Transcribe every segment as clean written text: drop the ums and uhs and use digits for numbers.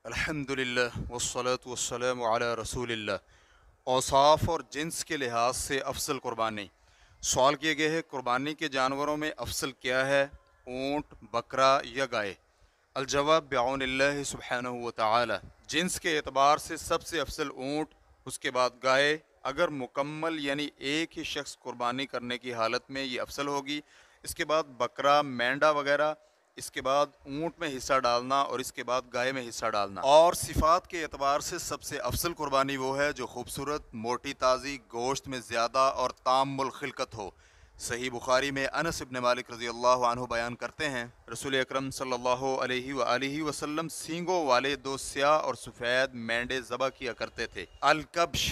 अल्हम्दुलिल्लाह वस्सलातु वस्सलामु अला रसूलिल्लाह। औसाफ और जिन्स के लिहाज से अफसल कुर्बानी। सवाल किए गए हैं, कुर्बानी के जानवरों में अफसल क्या है, ऊँट, बकरा या गाय? अल-जवाब बिअौनिल्लाहि सुब्हानहु व तआला। जिन्स के एतबार से सबसे अफसल ऊँट, उसके बाद गाय। अगर मुकम्मल यानी एक ही शख्स कुर्बानी करने की हालत में ये अफसल होगी। इसके बाद बकरा, मेंढा वगैरह, इसके बाद ऊँट में हिस्सा डालना और इसके बाद गाय में हिस्सा डालना। और सिफ़ात के एतबार से सबसे अफसल कुर्बानी वो है जो खूबसूरत, मोटी ताज़ी, गोश्त में ज़्यादा और तामुल खिलकत हो। सही बुखारी में अनस इब्न मालिक रज़ी अल्लाह अन्हु बयान करते हैं, रसूल अकरम सल्लल्लाहु अलैहि वसल्लम सींगों वाले दो स्याह और सफ़ेद मेंढे ज़बह किया करते थे। अल-कब्श,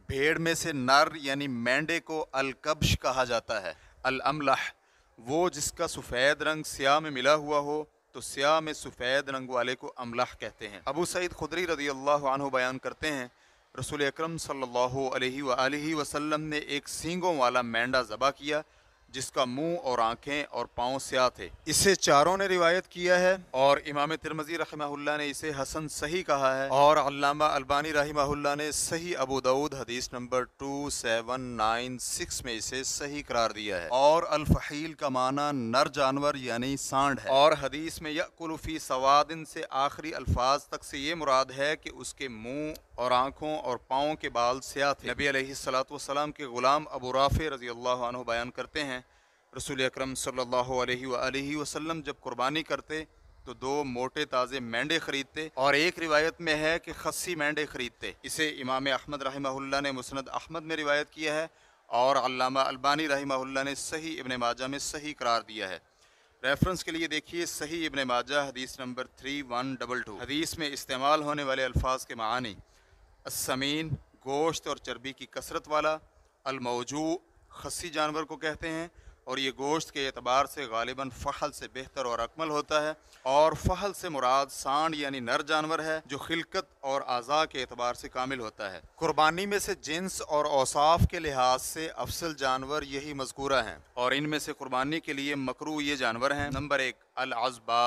भेड़ में से नर यानी मेंढे को अल-कब्श कहा जाता है। अल-अमलह, वो जिसका सफ़ेद रंग स्याह में मिला हुआ हो, तो स्याह में सफ़ेद रंग वाले को अमलह कहते हैं। अबू सईद खुदरी रज़ी अल्लाह अन्हु बयान करते हैं, रसूल अकरम सल्लल्लाहु अलैहि वसल्लम ने एक सींगों वाला मेंढा ज़बह किया जिसका मुंह और आँखें और पाँव स्याह थे। इसे चारों ने रिवायत किया है और इमाम तिरमिज़ी रहमहुल्लाह ने इसे हसन सही कहा है और अल्लामा अलबानी रहमहुल्लाह ने सही अबू दाऊद हदीस नंबर 2796 में इसे सही करार दिया है। और अल-फहील का माना नर जानवर यानी सांड है। और हदीस में यअकुलु फी सवादिन से आखिरी अल्फाज तक से ये मुराद है कि उसके मुंह और आँखों और पाँव के बाल स्याह थे। नबी अलैहिस्सलातु वस्सलाम के गुलाम अबू राफ़े रज़ी अल्लाह अन्हु बयान करते हैं, रसूल अकरम सल्लल्लाहु अलैहि वसल्लम जब कुर्बानी करते तो दो मोटे ताज़े मेंढे खरीदते और एक रिवायत में है कि खस्सी मेंढे खरीदते। इसे इमाम अहमद रहमहुल्लाह ने मुस्नद अहमद में रिवायत किया है और अल्लामा अलबानी रहमहुल्लाह ने सही इब्न माजा में सही करार दिया है। रेफरेंस के लिए देखिए सही इब्न माजा हदीस नंबर 3122। हदीस में इस्तेमाल होने वाले अल्फाज के मानी: अस्समीन, गोश्त और चर्बी की कसरत वाला। अल-मौजू, खस्सी जानवर को कहते हैं और ये गोश्त के एतबार से गालिबन फ़हल से बेहतर और अकमल होता है। और फ़हल से मुराद सांड यानी नर जानवर है जो खिलकत और आज़ा के एतबार से कामिल होता है। कुर्बानी में से जिन्स और औसाफ के लिहाज से अफसल जानवर यही मज़कूरा हैं और इनमें से कुर्बानी के लिए मकरू ये जानवर हैं। नंबर 1, अल-अज़बा,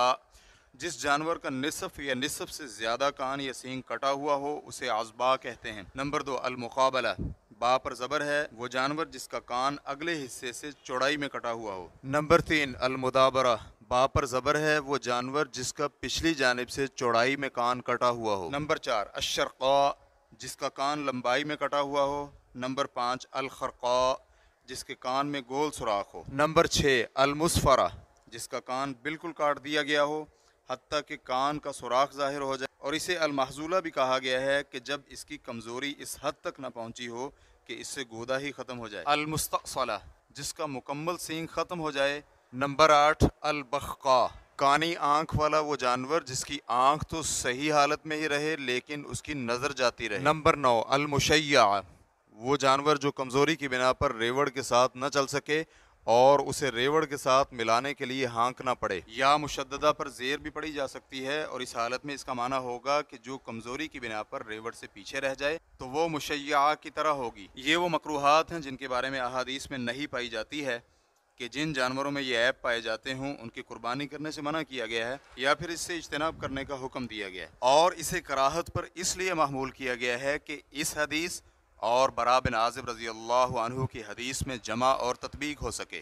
जिस जानवर का निसफ या निसफ से ज़्यादा कान या सींग कटा हुआ हो उसे अज़बा कहते हैं। नंबर 2, अल-मुक़ाबला, बा पर ज़बर है, वो जानवर जिसका कान अगले हिस्से से चौड़ाई में कटा हुआ हो। नंबर 3, अल-मुदाबरा, बा पर ज़बर है, वो जानवर जिसका पिछली जानिब से चौड़ाई में कान कटा हुआ हो। नंबर 4, अश-शरक़ा, जिसका कान लंबाई में कटा हुआ हो। नंबर 5, अल-खरक़ा, जिसके कान में गोल सुराख हो। नंबर 6, अल-मुस्फ़रा, जिसका कान बिल्कुल काट दिया गया हो हत्ता कि कान का सुराख ज़ाहिर हो जाए। और इसे अल-महज़ूला भी कहा गया है कि जब इसकी कमज़ोरी इस हद तक न पहुँची हो कि इससे गोदा ही ख़त्म हो जाए। अल-मुस्तअसला, जिसका मुकम्मल सींग ख़त्म हो जाए। नंबर 8, अल-बख़्क़ा, कानी आँख वाला वो जानवर जिसकी आँख तो सही हालत में ही रहे लेकिन उसकी नज़र जाती रहे। नंबर 9, अल-मुशय्या, वो जानवर जो कमज़ोरी की बिना पर रेवड़ के साथ न चल सके और उसे रेवड़ के साथ मिलाने के लिए हाँकना पड़े। या मुशद्ददा पर ज़ेर भी पड़ी जा सकती है और इस हालत में इसका माना होगा कि जो कमज़ोरी की बिना पर रेवड़ से पीछे रह जाए तो वो मुशय्या की तरह होगी। ये वो मकरूहात हैं जिनके बारे में अहादीस में नहीं पाई जाती है कि जिन जानवरों में ये ऐब पाए जाते हों उनकी कुर्बानी करने से मना किया गया है या फिर इससे इज्तनाब करने का हुक्म दिया गया है। और इसे कराहत पर इसलिए महमूल किया गया है कि इस हदीस और बरा बिन आज़िब रज़ी अल्लाह अन्हु की हदीस में जमा और तत्बीक हो सके।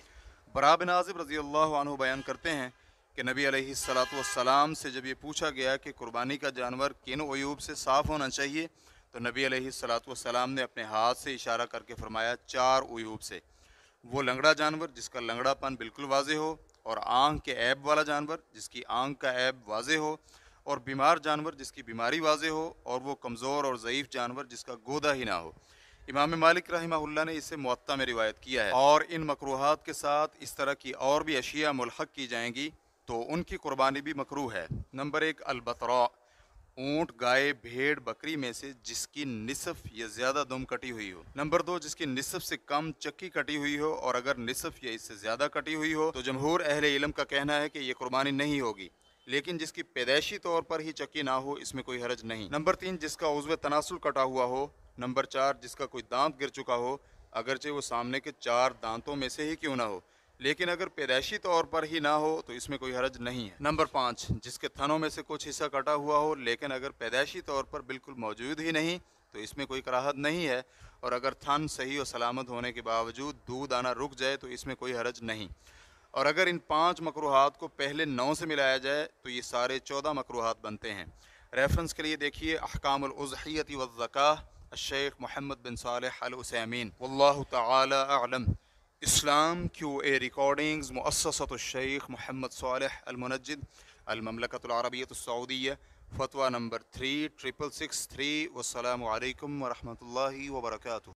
बरा बिन आज़िब रज़ी अल्लाह अन्हु बयान करते हैं कि नबी अलैहिस्सलातु वस्सलाम से जब ये पूछा गया कि कुर्बानी का जानवर किन अयूब से साफ़ होना चाहिए तो नबी अलैहिस्सलातु वस्सलाम ने अपने हाथ से इशारा करके फरमाया 4 अयूब से। वो लंगड़ा जानवर जिसका लंगड़ापन बिल्कुल वाज़े हो और आँख के ऐब वाला जानवर जिसकी आँख का ऐब वाज़े हो और बीमार जानवर जिसकी बीमारी वाज़े हो और वो कमज़ोर और ज़ईफ़ जानवर जिसका गोदा ही ना हो। इमाम मालिक रहमहुल्लाह ने इसे मुअत्ता में रिवायत किया है। और इन मकरूहात के साथ इस तरह की और भी अशिया मुल्हक की जाएंगी तो उनकी कुर्बानी भी मकरू है। नंबर 1, अल-बतरा, ऊँट, गाय, भेड़, बकरी में से जिसकी निसफ या ज़्यादा दुम कटी हुई हो। नंबर 2, जिसकी निसफ से कम चक्की कटी हुई हो और अगर निसफ या इससे ज़्यादा कटी हुई हो तो जमहूर अहले इल्म का कहना है कि ये कुर्बानी नहीं होगी, लेकिन जिसकी पैदाइशी तौर पर ही चक्की ना हो इसमें कोई हरज नहीं। नंबर 3, जिसका उज़्व तनासुल कटा हुआ हो। नंबर 4, जिसका कोई दांत गिर चुका हो अगरचे वो सामने के 4 दांतों में से ही क्यों ना हो لیکن اگر پیدائشی طور پر ہی نہ ہو تو اس میں کوئی حرج نہیں ہے۔ نمبر 5، جس کے تھنوں میں سے کچھ حصہ کٹا ہوا ہو لیکن اگر پیدائشی طور پر بالکل موجود ہی نہیں تو اس میں کوئی کراہت نہیں ہے، اور اگر تھن صحیح و سلامت ہونے کے باوجود دودھ آنا رک جائے تو اس میں کوئی حرج نہیں۔ اور اگر ان 5 مکروہات کو پہلے 9 سے ملایا جائے تو یہ سارے 14 مکروہات بنتے ہیں۔ ریفرنس کے لیے دیکھیے احکام الاضحیۃ والزکاہ الشیخ محمد بن صالح العثیمین، واللہ تعالی اعلم۔ اسلام کیو اے ریکارڈنگز، مؤسسۃ الشیخ محمد صالح المنجد، المملکۃ العربیۃ السعودیہ، فتویٰ نمبر 3663۔ والسلام علیکم ورحمۃ اللہ وبرکاتہ۔